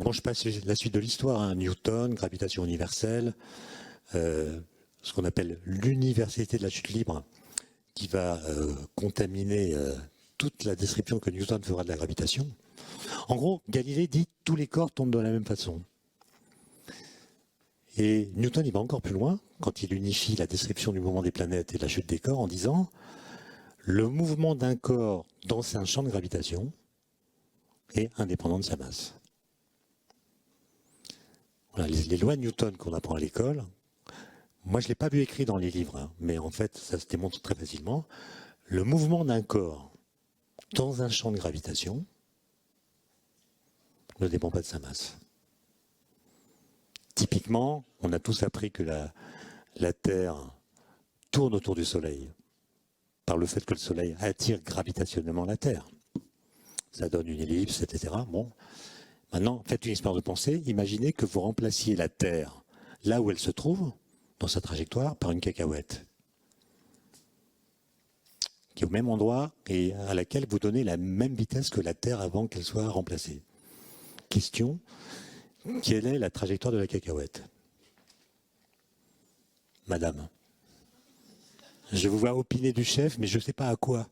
bon, je passe la suite de l'histoire, hein. Newton, gravitation universelle, ce qu'on appelle l'universalité de la chute libre, qui va contaminer toute la description que Newton fera de la gravitation. En gros, Galilée dit que tous les corps tournent de la même façon. Et Newton, il va encore plus loin quand il unifie la description du mouvement des planètes et de la chute des corps en disant le mouvement d'un corps dans un champ de gravitation est indépendant de sa masse. Voilà, les lois de Newton qu'on apprend à l'école, moi je ne l'ai pas vu écrit dans les livres, hein, mais en fait ça se démontre très facilement. Le mouvement d'un corps dans un champ de gravitation ne dépend pas de sa masse. Typiquement, on a tous appris que la Terre tourne autour du Soleil par le fait que le Soleil attire gravitationnellement la Terre. Ça donne une ellipse, etc. Bon. Maintenant, faites une expérience de pensée. Imaginez que vous remplaciez la Terre là où elle se trouve, dans sa trajectoire, par une cacahuète, qui est au même endroit et à laquelle vous donnez la même vitesse que la Terre avant qu'elle soit remplacée. Question, quelle est la trajectoire de la cacahuète? Madame, je vous vois opiner du chef, mais je ne sais pas à quoi.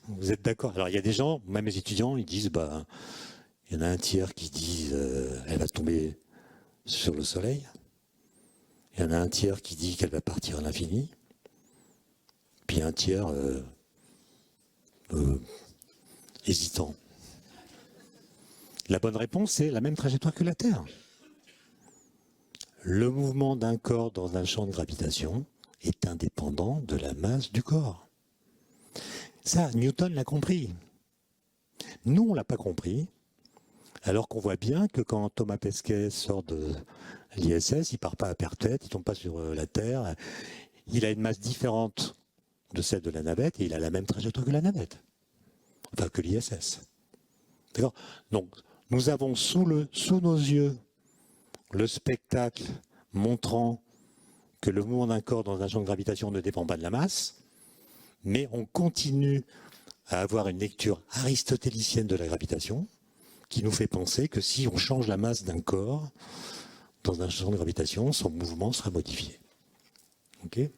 Vous êtes d'accord? Alors il y a des gens, même les étudiants, ils disent, bah, il y en a un tiers qui disent, elle va tomber sur le soleil. Il y en a un tiers qui dit qu'elle va partir à l'infini. Puis un tiers hésitant. La bonne réponse, c'est la même trajectoire que la Terre. Le mouvement d'un corps dans un champ de gravitation est indépendant de la masse du corps. Ça, Newton l'a compris. Nous, on ne l'a pas compris, alors qu'on voit bien que quand Thomas Pesquet sort de l'ISS, il ne part pas à perte-tête, il ne tombe pas sur la Terre. Il a une masse différente de celle de la navette et il a la même trajectoire que la navette, enfin que l'ISS. D'accord? Donc, nous avons sous nos yeux le spectacle montrant que le mouvement d'un corps dans un champ de gravitation ne dépend pas de la masse, mais on continue à avoir une lecture aristotélicienne de la gravitation qui nous fait penser que si on change la masse d'un corps dans un champ de gravitation, son mouvement sera modifié. Okay ?